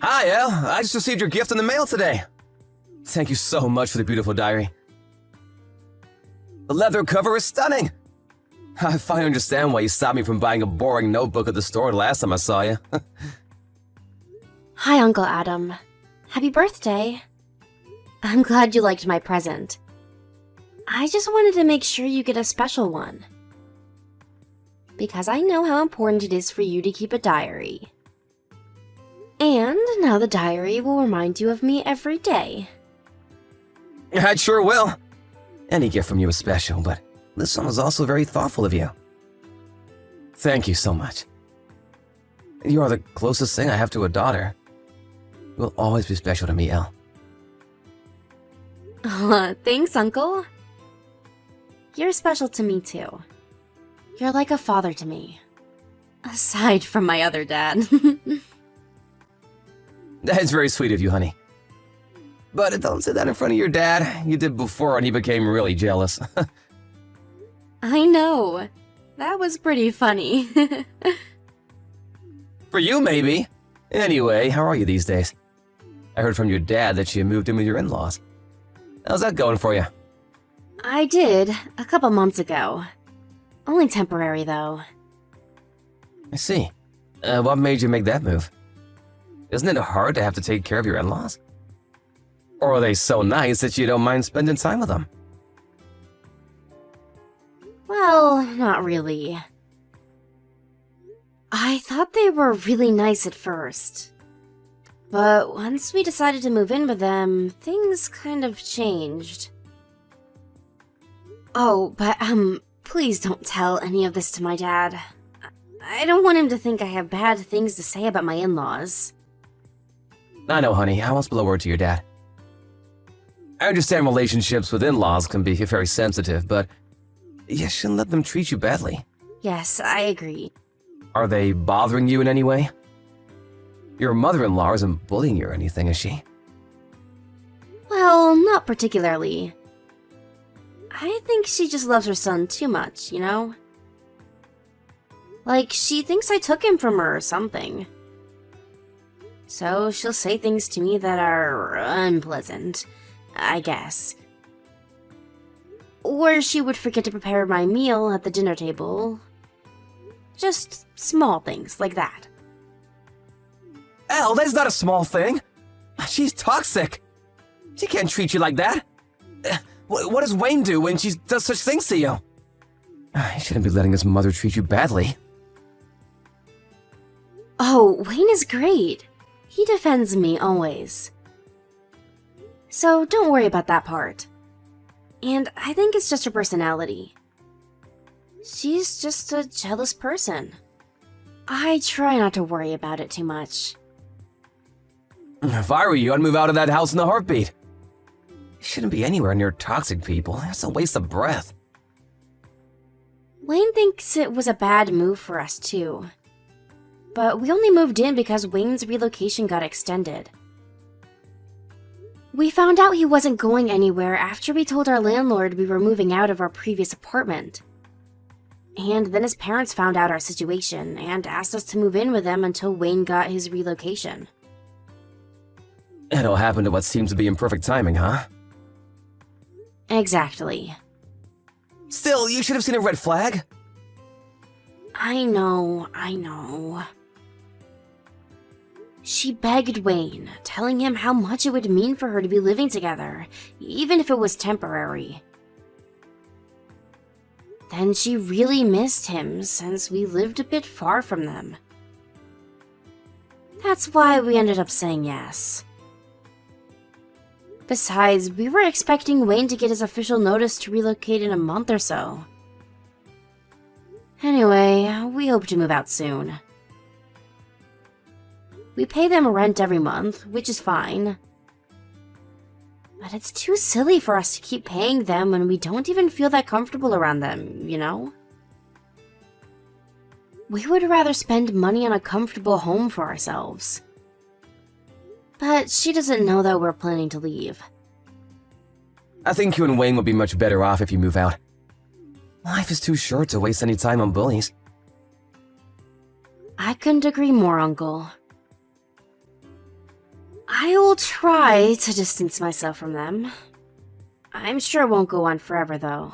Hi, Elle. I just received your gift in the mail today. Thank you so much for the beautiful diary. The leather cover is stunning. I finally understand why you stopped me from buying a boring notebook at the store the last time I saw you. Hi, Uncle Adam. Happy birthday. I'm glad you liked my present. I just wanted to make sure you get a special one. Because I know how important it is for you to keep a diary. And now the diary will remind you of me every day. I sure will. Any gift from you is special, but this one was also very thoughtful of you. Thank you so much. You are the closest thing I have to a daughter. You will always be special to me, Elle. Thanks, Uncle. You're special to me, too. You're like a father to me. Aside from my other dad. That's very sweet of you, honey. But don't say that in front of your dad. You did before and he became really jealous. I know. That was pretty funny. For you, maybe. Anyway, how are you these days? I heard from your dad that you moved in with your in-laws. How's that going for you? I did, a couple months ago. Only temporary, though. I see. What made you make that move? Isn't it hard to have to take care of your in-laws? Or are they so nice that you don't mind spending time with them? Well, not really. I thought they were really nice at first. But once we decided to move in with them, things kind of changed. Oh, but, please don't tell any of this to my dad. I don't want him to think I have bad things to say about my in-laws. I know, honey. I won't spill a word to your dad. I understand relationships with in-laws can be very sensitive, but you shouldn't let them treat you badly. Yes, I agree. Are they bothering you in any way? Your mother-in-law isn't bullying you or anything, is she? Well, not particularly. I think she just loves her son too much, you know? Like, she thinks I took him from her or something. So she'll say things to me that are unpleasant, I guess. Or she would forget to prepare my meal at the dinner table. Just small things like that. Elle, that's not a small thing. She's toxic. She can't treat you like that. What does Wayne do when she does such things to you? He shouldn't be letting his mother treat you badly. Oh, Wayne is great. He defends me always. So don't worry about that part. And I think it's just her personality. She's just a jealous person. I try not to worry about it too much. If I were you, I'd move out of that house in a heartbeat. You shouldn't be anywhere near toxic people. That's a waste of breath. Wayne thinks it was a bad move for us too. But we only moved in because Wayne's relocation got extended. We found out he wasn't going anywhere after we told our landlord we were moving out of our previous apartment. And then his parents found out our situation and asked us to move in with them until Wayne got his relocation. It all happened at what seems to be imperfect timing, huh? Exactly. Still, you should have seen a red flag. I know. She begged Wayne, telling him how much it would mean for her to be living together, even if it was temporary. Then she really missed him since we lived a bit far from them. That's why we ended up saying yes. Besides, we were expecting Wayne to get his official notice to relocate in a month or so. Anyway, we hope to move out soon. We pay them rent every month, which is fine. But it's too silly for us to keep paying them when we don't even feel that comfortable around them, you know? We would rather spend money on a comfortable home for ourselves. But she doesn't know that we're planning to leave. I think you and Wayne would be much better off if you move out. Life is too short to waste any time on bullies. I couldn't agree more, Uncle. I will try to distance myself from them. I'm sure it won't go on forever, though.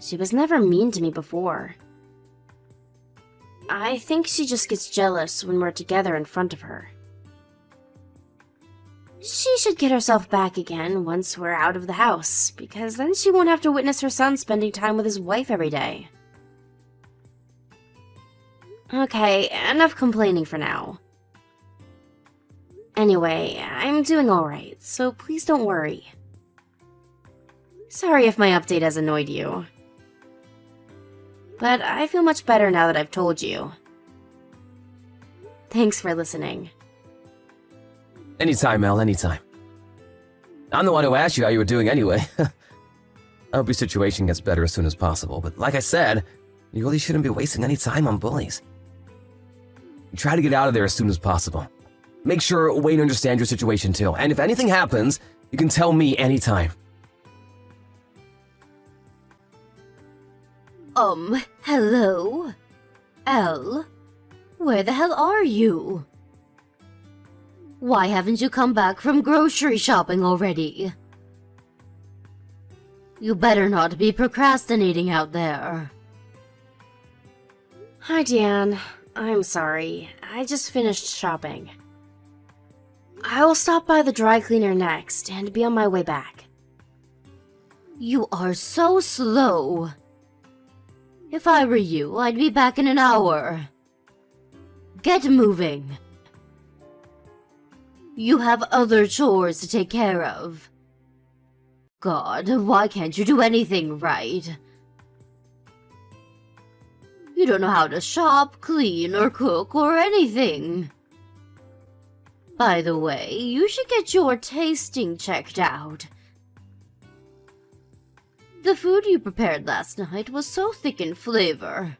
She was never mean to me before. I think she just gets jealous when we're together in front of her. She should get herself back again once we're out of the house, because then she won't have to witness her son spending time with his wife every day. Okay, enough complaining for now. Anyway, I'm doing alright, so please don't worry. Sorry if my update has annoyed you. But I feel much better now that I've told you. Thanks for listening. Anytime, Mel, anytime. I'm the one who asked you how you were doing anyway. I hope your situation gets better as soon as possible, but like I said, you really shouldn't be wasting any time on bullies. Try to get out of there as soon as possible. Make sure Wayne understands your situation too, and if anything happens, you can tell me anytime. Hello? Elle? Where the hell are you? Why haven't you come back from grocery shopping already? You better not be procrastinating out there. Hi, Diane. I'm sorry. I just finished shopping. I will stop by the dry cleaner next and be on my way back. You are so slow. If I were you, I'd be back in an hour. Get moving. You have other chores to take care of. God, why can't you do anything right? You don't know how to shop, clean, or cook, or anything. By the way, you should get your tasting checked out. The food you prepared last night was so thick in flavor.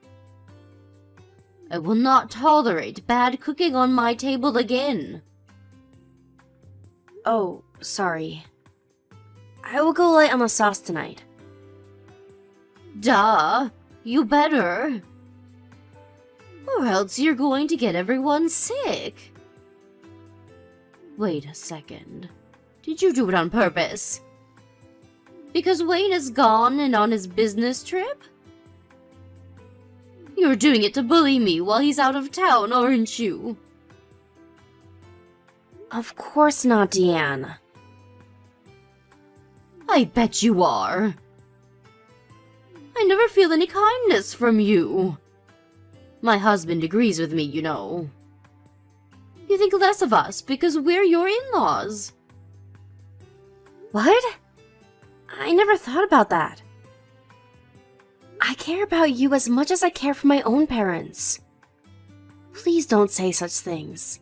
I will not tolerate bad cooking on my table again. Oh, sorry. I will go light on the sauce tonight. Duh, you better. Or else you're going to get everyone sick. Wait a second. Did you do it on purpose? Because Wayne is gone and on his business trip? You're doing it to bully me while he's out of town, aren't you? Of course not, Deanne. I bet you are. I never feel any kindness from you. My husband agrees with me, you know. You think less of us because we're your in-laws. What? I never thought about that. I care about you as much as I care for my own parents. Please don't say such things.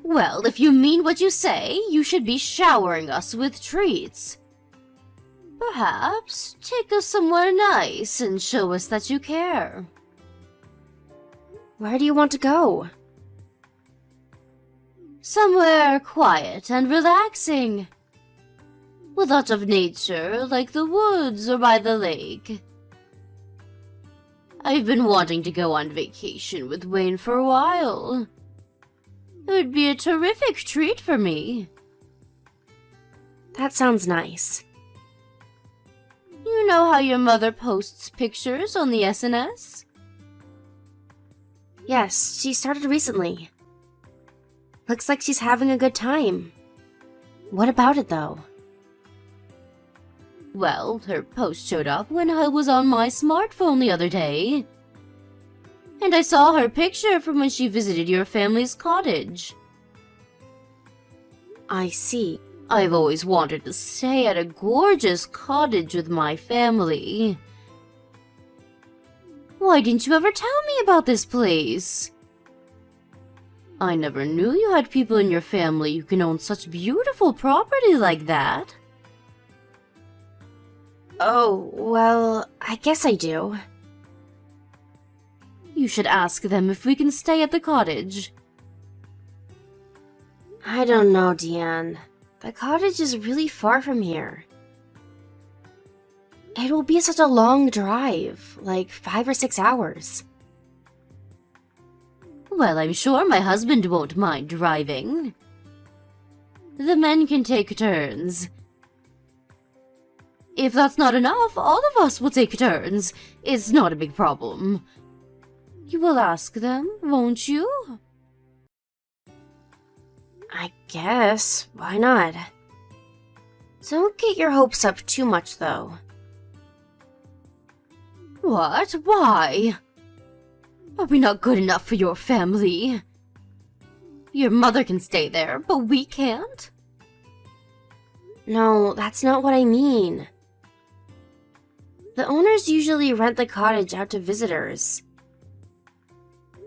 Well, if you mean what you say, you should be showering us with treats. Perhaps take us somewhere nice and show us that you care. Where do you want to go? Somewhere quiet and relaxing. With lots of nature, like the woods or by the lake. I've been wanting to go on vacation with Wayne for a while. It would be a terrific treat for me. That sounds nice. You know how your mother posts pictures on the SNS? Yes, she started recently. Looks like she's having a good time. What about it, though? Well, her post showed up when I was on my smartphone the other day. And I saw her picture from when she visited your family's cottage. I see. I've always wanted to stay at a gorgeous cottage with my family. Why didn't you ever tell me about this place? I never knew you had people in your family who can own such beautiful property like that. Oh, well, I guess I do. You should ask them if we can stay at the cottage. I don't know, Deanne. The cottage is really far from here. It will be such a long drive, like 5 or 6 hours. Well, I'm sure my husband won't mind driving. The men can take turns. If that's not enough, all of us will take turns. It's not a big problem. You will ask them, won't you? I guess. Why not? Don't get your hopes up too much, though. What? Why? Are we not good enough for your family? Your mother can stay there, but we can't? No, that's not what I mean. The owners usually rent the cottage out to visitors.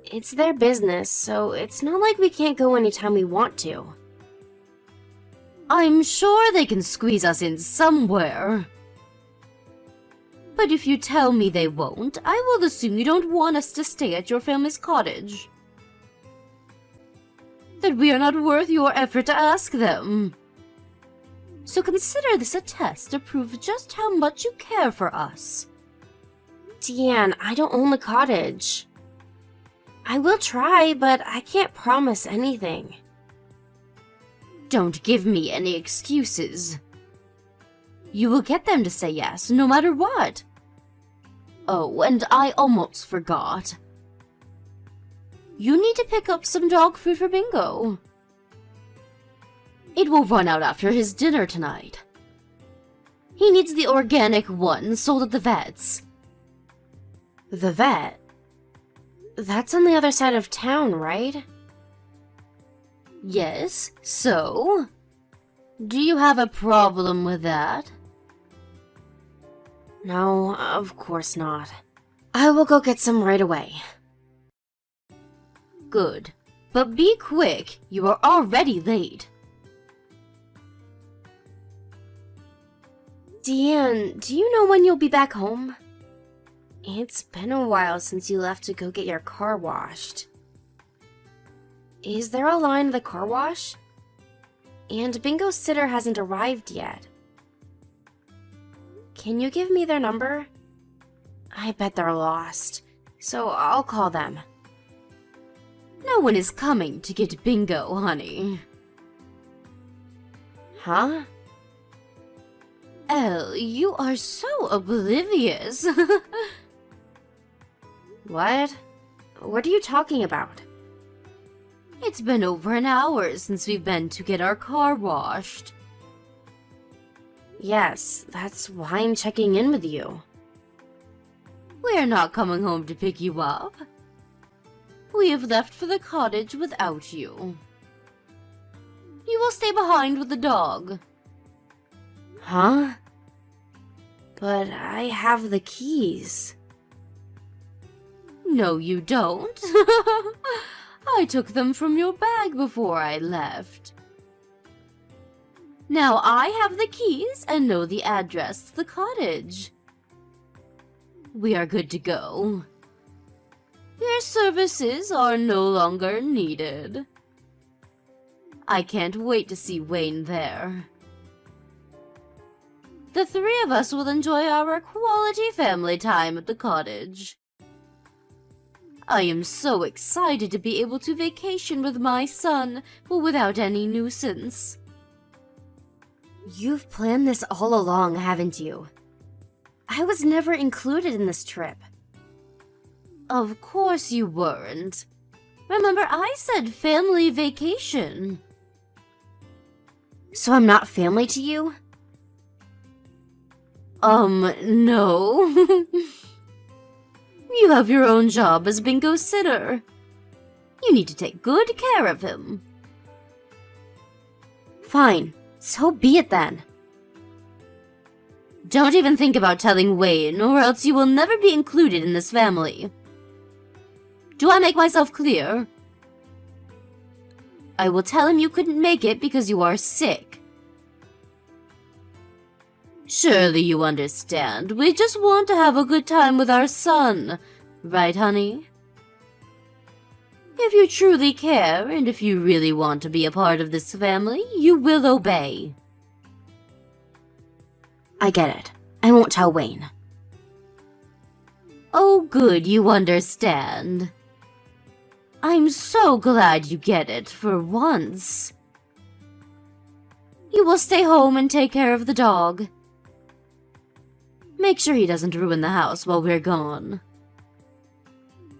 It's their business, so it's not like we can't go anytime we want to. I'm sure they can squeeze us in somewhere. But if you tell me they won't, I will assume you don't want us to stay at your family's cottage. That we are not worth your effort to ask them. So consider this a test to prove just how much you care for us. Deanne, I don't own the cottage. I will try, but I can't promise anything. Don't give me any excuses. You will get them to say yes, no matter what. Oh, and I almost forgot. You need to pick up some dog food for Bingo. It will run out after his dinner tonight. He needs the organic one sold at the vet's. The vet? That's on the other side of town, right? Yes, so? Do you have a problem with that? No, of course not. I will go get some right away. Good. But be quick, you are already late. Deanne, do you know when you'll be back home? It's been a while since you left to go get your car washed. Is there a line at the car wash? And Bingo's sitter hasn't arrived yet. Can you give me their number? I bet they're lost, so I'll call them. No one is coming to get Bingo, honey. Huh? Elle, you are so oblivious. What? What are you talking about? It's been over an hour since we've been to get our car washed. Yes, that's why I'm checking in with you. We're not coming home to pick you up. We have left for the cottage without you. You will stay behind with the dog. Huh? But I have the keys. No, you don't. I took them from your bag before I left. Now I have the keys and know the address to the cottage. We are good to go. Your services are no longer needed. I can't wait to see Wayne there. The three of us will enjoy our quality family time at the cottage. I am so excited to be able to vacation with my son, but without any nuisance. You've planned this all along, haven't you? I was never included in this trip. Of course you weren't. Remember, I said family vacation. So I'm not family to you? No. You have your own job as Bingo's sitter. You need to take good care of him. Fine, so be it then. Don't even think about telling Wayne, or else you will never be included in this family. Do I make myself clear? I will tell him you couldn't make it because you are sick. Surely you understand. We just want to have a good time with our son. Right, honey? If you truly care, and if you really want to be a part of this family, you will obey. I get it. I won't tell Wayne. Oh, good, you understand. I'm so glad you get it for once. You will stay home and take care of the dog. Make sure he doesn't ruin the house while we're gone.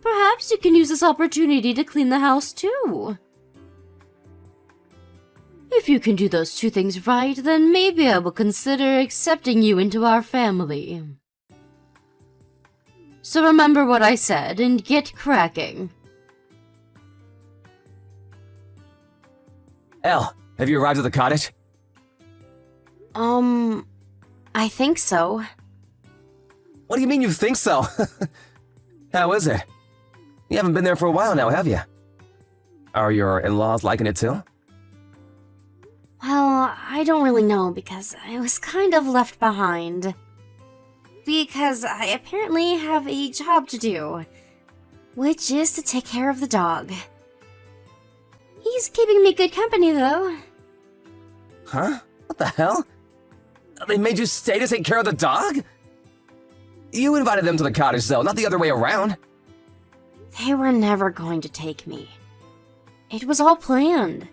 Perhaps you can use this opportunity to clean the house too. If you can do those two things right, then maybe I will consider accepting you into our family. So remember what I said and get cracking. Elle, have you arrived at the cottage? I think so. What do you mean you think so? How is it? You haven't been there for a while now, have you? Are your in-laws liking it too? Well, I don't really know because I was kind of left behind. Because I apparently have a job to do, which is to take care of the dog. He's keeping me good company, though. Huh? What the hell? They made you stay to take care of the dog? You invited them to the cottage, though, not the other way around. They were never going to take me. It was all planned.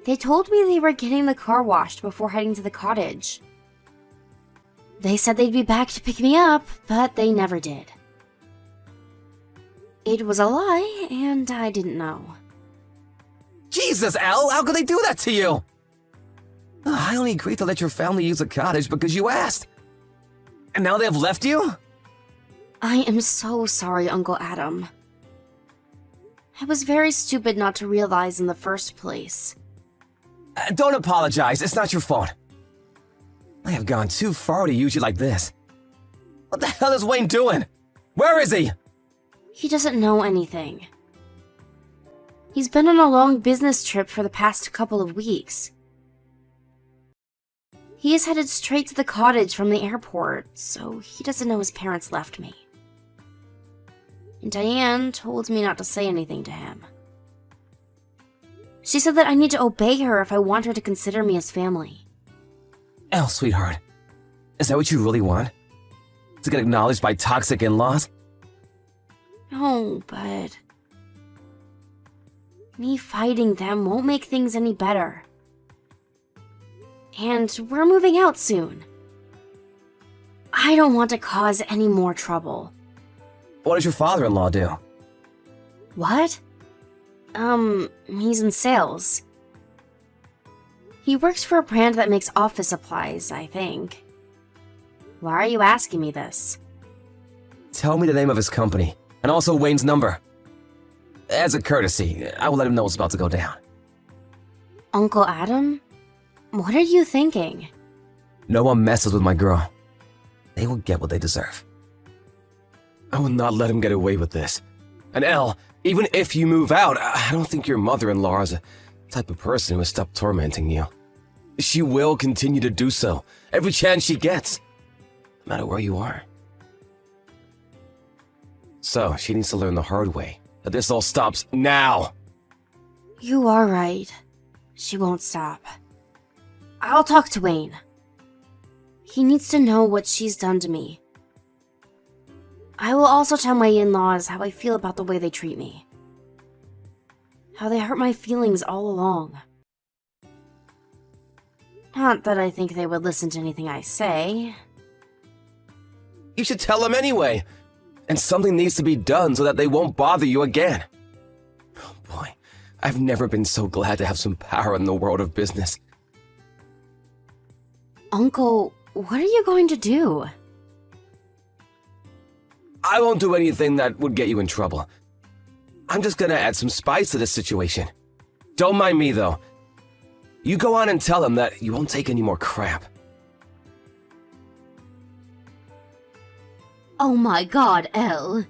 They told me they were getting the car washed before heading to the cottage. They said they'd be back to pick me up, but they never did. It was a lie, and I didn't know. Jesus, Elle, how could they do that to you? I only agreed to let your family use the cottage because you asked. And now they've left you? I am so sorry, Uncle Adam. I was very stupid not to realize in the first place. Don't apologize, it's not your fault. I have gone too far to use you like this. What the hell is Wayne doing? Where is he? He doesn't know anything. He's been on a long business trip for the past couple of weeks. He is headed straight to the cottage from the airport, so he doesn't know his parents left me. And Diane told me not to say anything to him. She said that I need to obey her if I want her to consider me as family. Elle, sweetheart, is that what you really want? To get acknowledged by toxic in-laws? No, but me fighting them won't make things any better. And we're moving out soon. I don't want to cause any more trouble. What does your father-in-law do? What? He's in sales. He works for a brand that makes office supplies, I think. Why are you asking me this? Tell me the name of his company, and also Wayne's number. As a courtesy, I will let him know what's about to go down. Uncle Adam? What are you thinking? No one messes with my girl. They will get what they deserve. I will not let him get away with this. And Elle, even if you move out, I don't think your mother-in-law is the type of person who will stop tormenting you. She will continue to do so, every chance she gets, no matter where you are. So, she needs to learn the hard way, that this all stops now. You are right. She won't stop. I'll talk to Wayne. He needs to know what she's done to me. I will also tell my in-laws how I feel about the way they treat me. How they hurt my feelings all along. Not that I think they would listen to anything I say. You should tell them anyway. And something needs to be done so that they won't bother you again. Oh boy, I've never been so glad to have some power in the world of business. Uncle, what are you going to do? I won't do anything that would get you in trouble. I'm just gonna add some spice to this situation. Don't mind me, though. You go on and tell them that you won't take any more crap. Oh my god, Elle.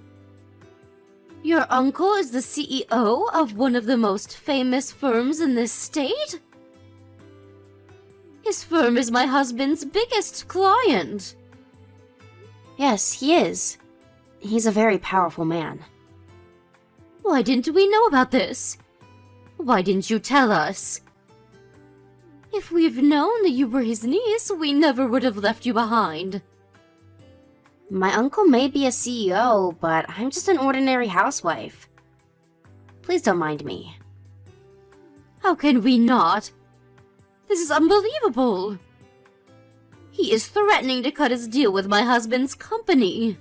Your uncle is the CEO of one of the most famous firms in this state? His firm is my husband's biggest client. Yes, he is. He's a very powerful man. Why didn't we know about this? Why didn't you tell us? If we've known that you were his niece, we never would have left you behind. My uncle may be a CEO, but I'm just an ordinary housewife. Please don't mind me. How can we not? This is unbelievable. He is threatening to cut his deal with my husband's company.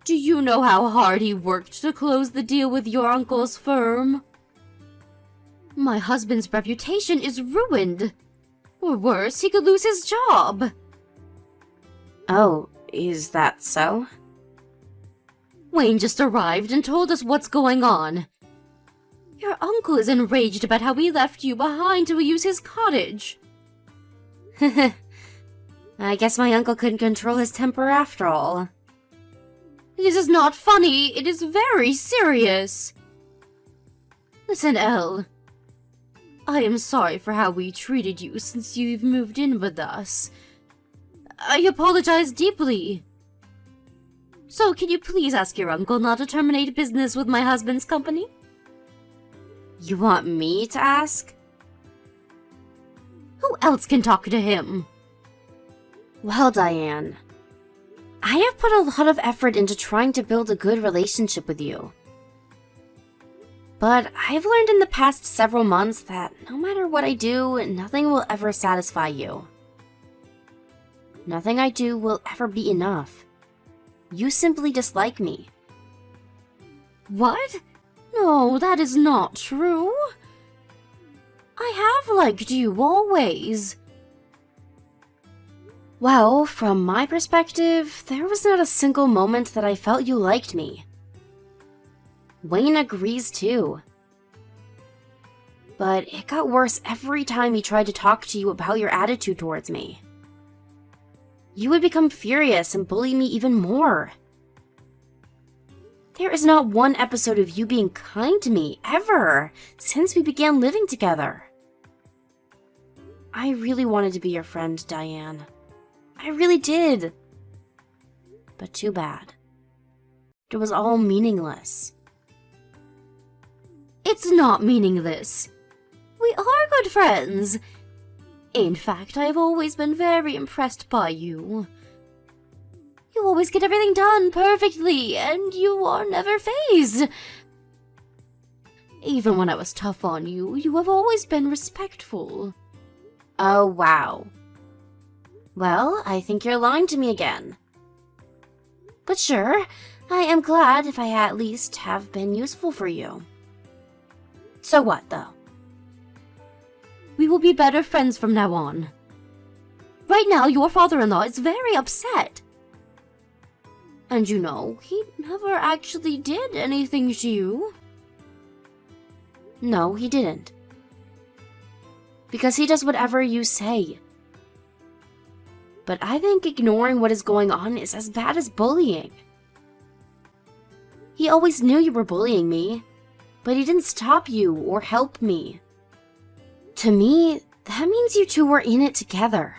Do you know how hard he worked to close the deal with your uncle's firm? My husband's reputation is ruined. Or worse, he could lose his job. Oh, is that so? Wayne just arrived and told us what's going on. Your uncle is enraged about how we left you behind to use his cottage. I guess my uncle couldn't control his temper after all. This is not funny, it is very serious. Listen, Elle. I am sorry for how we treated you since you've moved in with us. I apologize deeply. So can you please ask your uncle not to terminate business with my husband's company? You want me to ask? Who else can talk to him? Well, Diane, I have put a lot of effort into trying to build a good relationship with you. But I've learned in the past several months that no matter what I do, nothing will ever satisfy you. Nothing I do will ever be enough. You simply dislike me. What? No, that is not true. I have liked you always. Well, from my perspective, there was not a single moment that I felt you liked me. Wayne agrees too. But it got worse every time he tried to talk to you about your attitude towards me. You would become furious and bully me even more. There is not one episode of you being kind to me, ever, since we began living together. I really wanted to be your friend, Diane. I really did. But too bad. It was all meaningless. It's not meaningless. We are good friends. In fact, I have always been very impressed by you. You always get everything done perfectly, and you are never fazed. Even when I was tough on you, you have always been respectful. Oh, wow. Well, I think you're lying to me again. But sure, I am glad if I at least have been useful for you. So what, though? We will be better friends from now on. Right now, your father-in-law is very upset. And you know, he never actually did anything to you. No, he didn't. Because he does whatever you say. But I think ignoring what is going on is as bad as bullying. He always knew you were bullying me, but he didn't stop you or help me. To me, that means you two were in it together.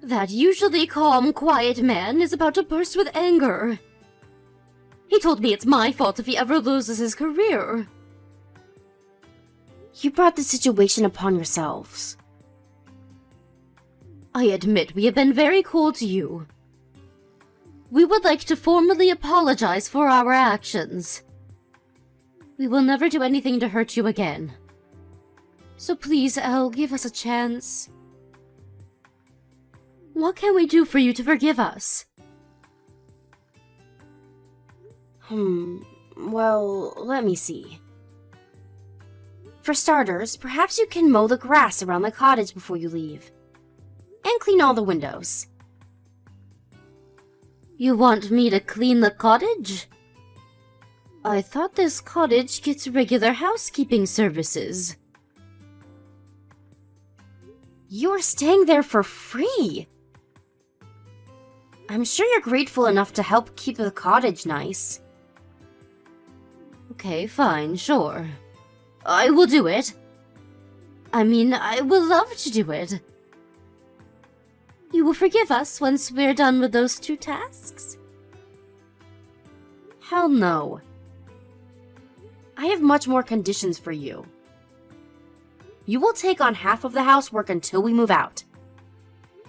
That usually calm, quiet man is about to burst with anger. He told me it's my fault if he ever loses his career. You brought the situation upon yourselves. I admit we have been very cold to you. We would like to formally apologize for our actions. We will never do anything to hurt you again. So please, Elle, give us a chance. What can we do for you to forgive us? Well, let me see. For starters, perhaps you can mow the grass around the cottage before you leave. And clean all the windows. You want me to clean the cottage? I thought this cottage gets regular housekeeping services. You're staying there for free. I'm sure you're grateful enough to help keep the cottage nice. Okay, fine, sure. I will do it. I mean, I will love to do it. You will forgive us once we're done with those two tasks? Hell no. I have much more conditions for you. You will take on half of the housework until we move out.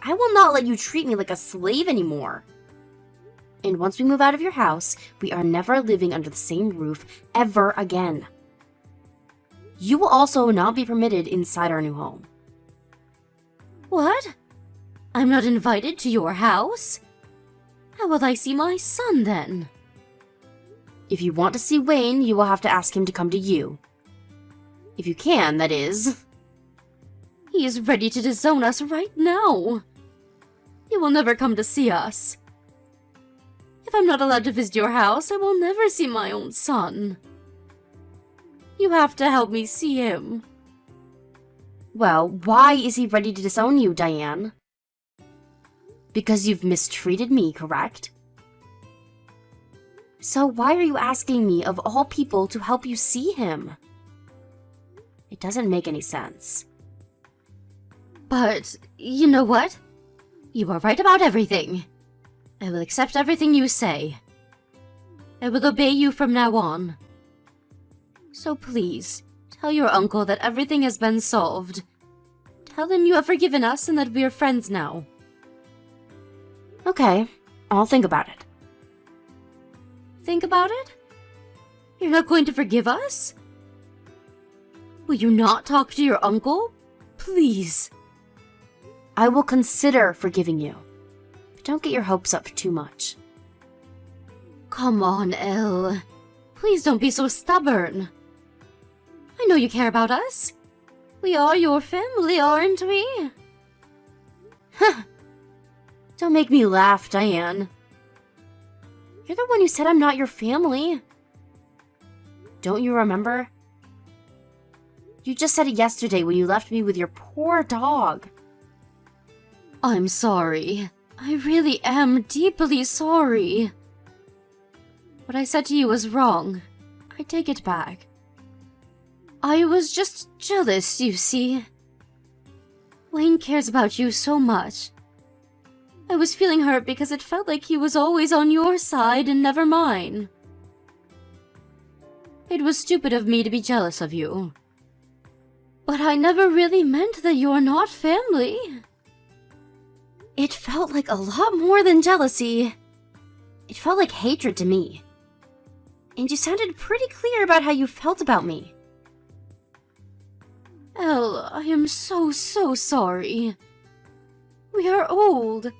I will not let you treat me like a slave anymore. And once we move out of your house, we are never living under the same roof ever again. You will also not be permitted inside our new home. What? I'm not invited to your house? How will I see my son then? If you want to see Wayne, you will have to ask him to come to you. If you can, that is. He is ready to disown us right now. He will never come to see us. If I'm not allowed to visit your house, I will never see my own son. You have to help me see him. Well, why is he ready to disown you, Diane? Because you've mistreated me, correct? So why are you asking me, of all people, to help you see him? It doesn't make any sense. But, you know what? You are right about everything. I will accept everything you say. I will obey you from now on. So please, tell your uncle that everything has been solved. Tell him you have forgiven us and that we are friends now. Okay, I'll think about it. Think about it? You're not going to forgive us? Will you not talk to your uncle? Please. I will consider forgiving you. But don't get your hopes up too much. Come on, Elle. Please don't be so stubborn. I know you care about us. We are your family, aren't we? Huh. Don't make me laugh, Diane. You're the one who said I'm not your family. Don't you remember? You just said it yesterday when you left me with your poor dog. I'm sorry. I really am deeply sorry. What I said to you was wrong. I take it back. I was just jealous, you see. Wayne cares about you so much. I was feeling hurt because it felt like he was always on your side and never mine. It was stupid of me to be jealous of you. But I never really meant that you're not family. It felt like a lot more than jealousy. It felt like hatred to me. And you sounded pretty clear about how you felt about me. Elle, I am so sorry. We are old.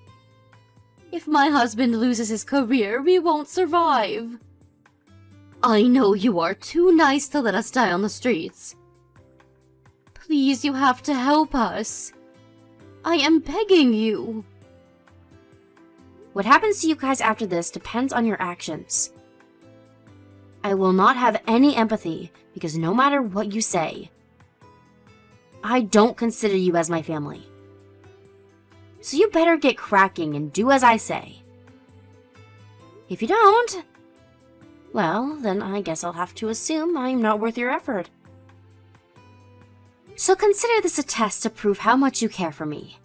If my husband loses his career, we won't survive. I know you are too nice to let us die on the streets. Please, you have to help us. I am begging you. What happens to you guys after this depends on your actions. I will not have any empathy because no matter what you say, I don't consider you as my family. So you better get cracking and do as I say. If you don't, well, then I guess I'll have to assume I'm not worth your effort. So consider this a test to prove how much you care for me.